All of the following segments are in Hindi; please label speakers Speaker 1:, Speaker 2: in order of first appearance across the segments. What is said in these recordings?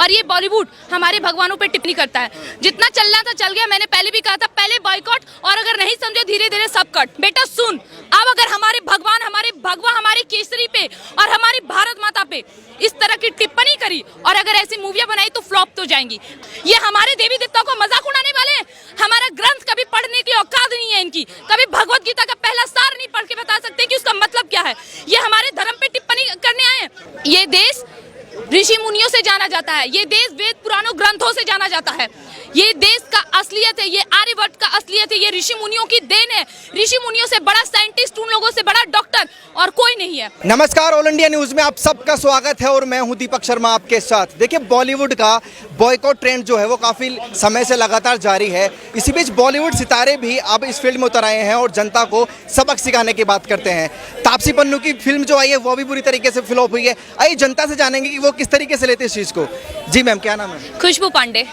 Speaker 1: और ये बॉलीवुड हमारे भगवानों पे टिप्पणी करता है। जितना चलना था चल गया। मैंने पहले भी कहा था, पहले बॉयकॉट और अगर नहीं समझे धीरे धीरे सब कट। बेटा सुन, अब अगर हमारे भगवान, हमारे भगवा, हमारे केसरी पे और हमारी भारत माता पे इस तरह की टिप्पणी करी और अगर ऐसी मूवियां बनाई तो फ्लॉप तो जाएंगी। ये हमारे देवी देवताओं को मजाक उड़ाने वाले हैं। हमारा ग्रंथ कभी पढ़ने की औकात नहीं है इनकी। कभी भगवत गीता का पहला सार नहीं पढ़ के बता सकते कि उसका मतलब क्या है। ये हमारे धर्म पे टिप्पणी करने आए हैं। ये देश ऋषि मुनियों से जाना जाता है। ये देश वेद पुराणों ग्रंथों से जाना जाता है। ये देश का असलियत है, ये आर्यवर्त का असलियत है, ये ऋषि मुनियों की देन है। ऋषि मुनियों से बड़ा साइंटिस्ट, उन लोगों से बड़ा डॉक्टर और कोई नहीं है।
Speaker 2: नमस्कार, ऑल इंडिया न्यूज में आप सबका स्वागत है और मैं हूं दीपक शर्मा आपके साथ। देखिए, बॉलीवुड का बॉयकॉट ट्रेंड जो है वो काफ़ी समय से लगातार जारी है। इसी बीच बॉलीवुड सितारे भी अब इस फील्ड में उतर आए हैं और जनता को सबक सिखाने की बात करते हैं। तापसी पन्नू की फिल्म जो आई है वो भी बुरी तरीके से फ्लॉप हुई है। आइए जनता से जानेंगे कि वो किस तरीके से लेते हैं इस चीज़ को। जी मैम, क्या नाम है?
Speaker 1: खुशबू पांडे।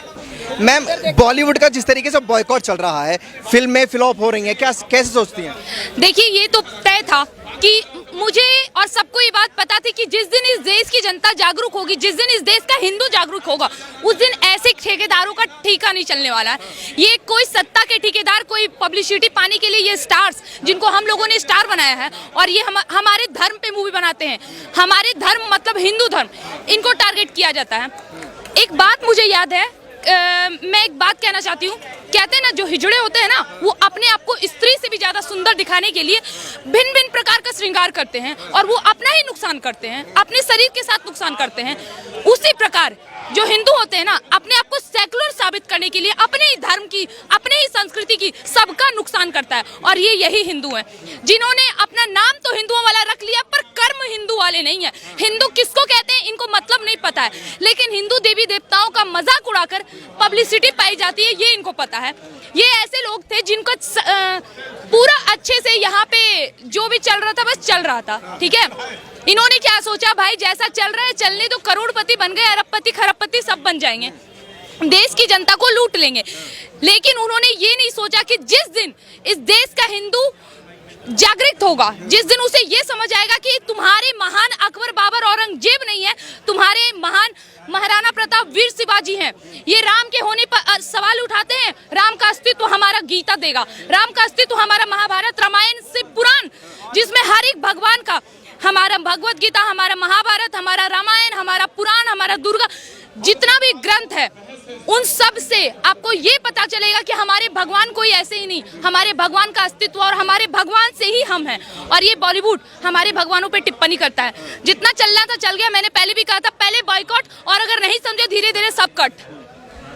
Speaker 2: मैम, बॉलीवुड का जिस तरीके से बॉयकॉट चल रहा है, फिल्में फ्लॉप हो रही हैं, क्या कैसे सोचती हैं?
Speaker 1: देखिए, ये तो तय था कि मुझे और सबको ये बात पता थी कि जिस दिन इस देश की जनता जागरूक होगी, जिस दिन इस देश का हिंदू जागरूक होगा, उस दिन ऐसे ठेकेदारों का ठीका नहीं चलने वाला है। ये कोई सत्ता के ठेकेदार, कोई पब्लिसिटी पाने के लिए ये स्टार्स, जिनको हम लोगों ने स्टार बनाया है और ये हमारे धर्म पे मूवी बनाते हैं। हमारे धर्म मतलब हिंदू धर्म, इनको टारगेट किया जाता है। एक बात मुझे याद है, मैं एक बात कहना चाहती हूँ। कहते हैं ना, जो हिजड़े होते हैं ना, वो अपने आप को स्त्री से भी ज्यादा सुंदर दिखाने के लिए भिन्न भिन्न प्रकार का श्रृंगार करते हैं और वो अपना ही नुकसान करते हैं, अपने शरीर के साथ नुकसान करते हैं। उसी प्रकार जो हिंदू होते हैं ना, अपने आप को सेकुलर साबित करने के लिए अपने ही धर्म की, अपने ही संस्कृति की सबका नुकसान करता है। और ये यही हिंदू हैं, जिन्होंने अपना नाम तो हिंदुओं वाला रख लिया पर कर्म हिंदू वाले नहीं है। हिंदू किसको कहते हैं इनको मतलब नहीं पता है, लेकिन हिंदू देवी देवताओं का मजाक उड़ाकर पब्लिसिटी पाई जाती है, ये इनको पता है। ये ऐसे लोग थे जिनको पूरा अच्छे से यहाँ पे जो भी चल रहा था बस चल रहा था, ठीक है। इन्होंने क्या सोचा, भाई जैसा चल रहा है चलने तो, करोड़पति बन गए, अरबपति खरबपति सब बन जाएंगे, देश की जनता को लूट लेंगे। लेकिन उन्होंने ये नहीं सोचा कि जिस दिन इस देश का हिंदू जागृत होगा, जिस दिन उसे ये समझ आएगा कि तुम्हारे महान अकबर, बाबर, औरंगजेब नहीं है, तुम्हारे महान महाराणा प्रताप, वीर शिवाजी हैं। ये राम के होने पर सवाल उठाते हैं। राम का अस्तित्व हमारा गीता देगा, राम का अस्तित्व हमारा महाभारत, रामायण से पुराण, जिसमें हर एक भगवान का, हमारा भगवत गीता, हमारा महाभारत, हमारा रामायण, हमारा पुराण, हमारा दुर्गा, जितना भी ग्रंथ है, उन सब से आपको ये पता चलेगा कि हमारे भगवान कोई ऐसे ही नहीं, हमारे भगवान का अस्तित्व और हमारे भगवान से ही हम हैं। और ये बॉलीवुड हमारे भगवानों पे टिप्पणी करता है। जितना चलना था चल गया। मैंने पहले भी कहा था, पहले बॉयकॉट और अगर नहीं समझे धीरे धीरे सब कट।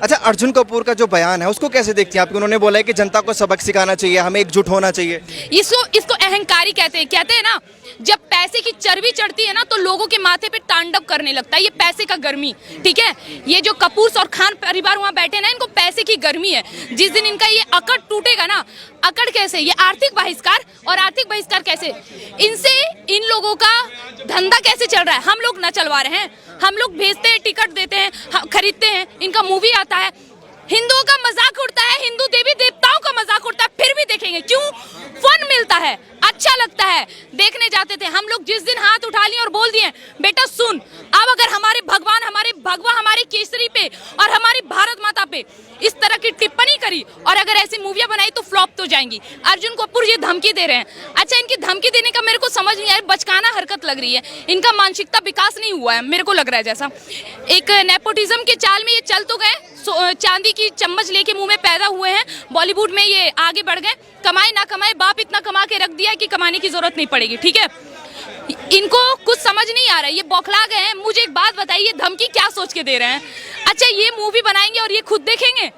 Speaker 2: अच्छा, अर्जुन कपूर का जो बयान है उसको कैसे देखती हैं आप? उन्होंने बोला है कि जनता को सबक सिखाना चाहिए, हमें एकजुट होना चाहिए।
Speaker 1: इसको अहंकारी कहते हैं। कहते हैं ना, जब पैसे की चर्बी चढ़ती है ना तो लोगों के माथे पे तांडव करने लगता है। ये पैसे का गर्मी, ठीक है। ये जो कपूर और खान परिवार वहाँ बैठे ना, इनको पैसे की गर्मी है। जिस दिन इनका ये अकड़ टूटेगा ना, अकड़ कैसे, ये आर्थिक बहिष्कार, और आर्थिक बहिष्कार कैसे, इनसे इन लोगों का धंधा कैसे चल रहा है, हम लोग न चलवा रहे हैं। हम लोग भेजते हैं, टिकट देते हैं, खरीदते हैं, इनका मूवी आता है, हिंदुओं का मजाक उड़ता है, हिंदू देवी देवताओं का मजाक उड़ता है, फिर भी देखेंगे। क्यों? फन मिलता है, अच्छा लगता है, देखने जाते थे हम लोग। जिस दिन हाथ उठा लिए और बोल दिए, बेटा सुन, अब अगर हमारे भगवान, हमारे भगवा, हमारे केसरी पे और हमारी भारत माता पे इस तरह की टिप्पणी करी और अगर ऐसी मूवियां बनाई तो फ्लॉप तो जाएंगी। अर्जुन कपूर ये धमकी दे रहे हैं। अच्छा, इनकी धमकी देने का मेरे को समझ नहीं आया, बचकाना हरकत लग रही है। इनका मानसिकता विकास नहीं हुआ है, मेरे को लग रहा है जैसा एक नेपोटिज्म के चाल में ये चल तो गए, चांदी की चम्मच लेके मुंह में पैदा हुए हैं। बॉलीवुड में ये आगे बढ़ गए, कमाए ना कमाए, बाप इतना कमा के रख दिया कि कमाने की जरूरत नहीं पड़ेगी, ठीक है। इनको कुछ समझ नहीं आ रहा है, ये बौखला गए हैं। मुझे एक बात बताइए, ये धमकी क्या सोच के दे रहे हैं? अच्छा, ये मूवी बनाएंगे और ये खुद देखेंगे,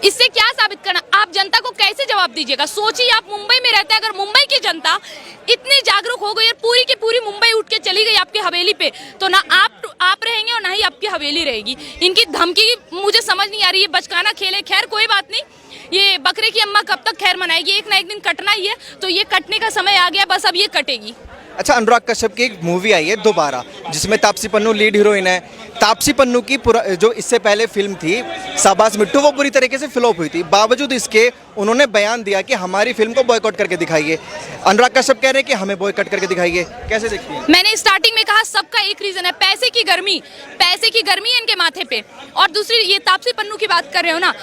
Speaker 1: इससे क्या साबित करना? आप जनता को कैसे जवाब दीजिएगा? सोचिए, आप मुंबई में रहते हैं, अगर मुंबई की जनता इतनी जागरूक हो गई और पूरी की पूरी मुंबई उठ के चली गई आपकी हवेली पे, तो ना आप रहेंगे और ना ही आपकी हवेली रहेगी। इनकी धमकी मुझे समझ नहीं आ रही है, बचकाना खेल है। खैर कोई बात नहीं, ये बकरे की अम्मा कब तक खैर मनाएगी, एक ना एक दिन कटना ही है, तो ये कटने का समय आ गया, बस अब ये कटेगी।
Speaker 2: अच्छा, अनुराग कश्यप की एक मूवी आई है दोबारा, जिसमें तापसी पन्नू लीड हीरोइन है। तापसी पन्नू की जो इससे पहले फिल्म थी शाबाश मिट्टू, वो पूरी तरीके से फ्लॉप हुई थी। बावजूद इसके उन्होंने बयान दिया कि हमारी फिल्म को बॉयकॉट करके दिखाइए। अनुराग कश्यप कह रहे हैं कि हमें बॉयकॉट करके दिखाइए, कैसे देखती हैं?
Speaker 1: मैंने स्टार्टिंग में कहा सबका एक रीजन है, पैसे की गर्मी है इनके माथे पे। और दूसरी ये तापसी पन्नू की बात कर रहे हो ना,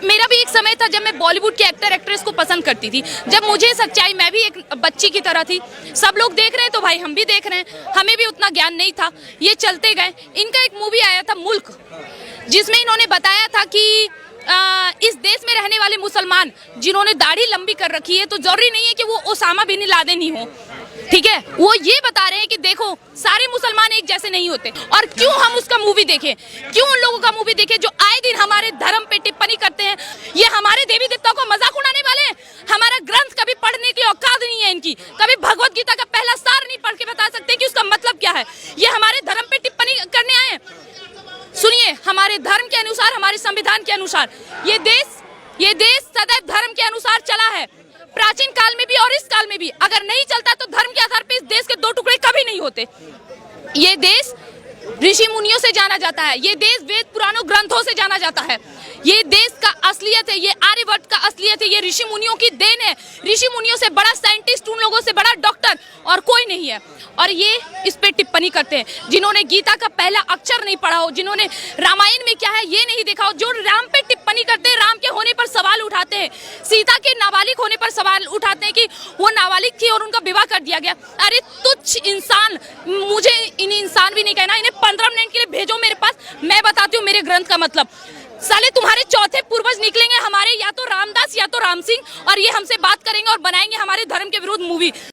Speaker 1: मेरा भी एक समय था जब मैं बॉलीवुड के एक्टर एक्ट्रेस को पसंद करती थी, जब मुझे सच्चाई, मैं भी एक बच्ची की तरह थी, सब लोग देख रहे हैं तो भाई हम भी देख रहे हैं, हमें भी उतना ज्ञान नहीं था, ये चलते गए। इनका एक मूवी आया था मुल्क, जिसमें इन्होंने बताया था कि इस देश में रहने वाले मुसलमान जिन्होंने दाढ़ी लंबी कर रखी है तो जरूरी नहीं है कि वो ओसामा बिन लादेन ही हो, ठीक है। वो ये बता रहे हैं कि देखो सारे मुसलमान एक जैसे नहीं होते। और क्यों हम उसका मूवी देखें, क्यों उन लोगों का मूवी देखें जो आए दिन हमारे धर्म पे टिप्पणी करते हैं। ये हमारे देवी देवताओं को मजाक उड़ाने वाले हैं। हमारा ग्रंथ कभी पढ़ने की औकात नहीं है इनकी, कभी भगवत गीता का पहला सार नहीं पढ़ के बता सकते कि उसका मतलब क्या है। ये हमारे धर्म पे टिप्पणी करने आए हैं। सुनिए, हमारे धर्म के अनुसार, हमारे संविधान के अनुसार ये देश सदैव धर्म के अनुसार चला है, प्राचीन काल में भी और इस काल में भी। अगर नहीं चलता तो धर्म के आधार पर इस देश के दो टुकड़े कभी नहीं होते। ये देश ऋषि मुनियों से जाना जाता है, ये देश वेद पुराणों ग्रंथों से जाना जाता है। ये देश का असलियत है, ये आर्यभट्ट का असलियत है, ये ऋषि मुनियों की देन है। ऋषि मुनियों से बड़ा साइंटिस्ट, उन लोगों से बड़ा डॉक्टर और कोई नहीं है। और ये इस पे टिप्पणी करते हैं जिन्होंने गीता का पहला अक्षर नहीं पढ़ा हो, जिन्होंने रामायण में क्या है ये नहीं देखा हो, जो राम पे टिप्पणी करते हैं, राम के होने पर सवाल उठाते हैं, सीता के नाबालिग होने पर सवाल उठाते हैं कि वो नाबालिग थी और उनका विवाह कर दिया गया। अरे तुच्छ इंसान, मुझे इन्हें इंसान भी नहीं कहना, इन्हें 15 मिनट के लिए भेजो मेरे पास, मैं बताती हूँ मेरे ग्रंथ का मतलब। साले तुम्हारे चौथे पूर्वज निकलेंगे हमारे, या तो रामदास या तो राम सिंह, और ये हमसे बात करेंगे और बनाएंगे हमारे धर्म के विरुद्ध मूवी।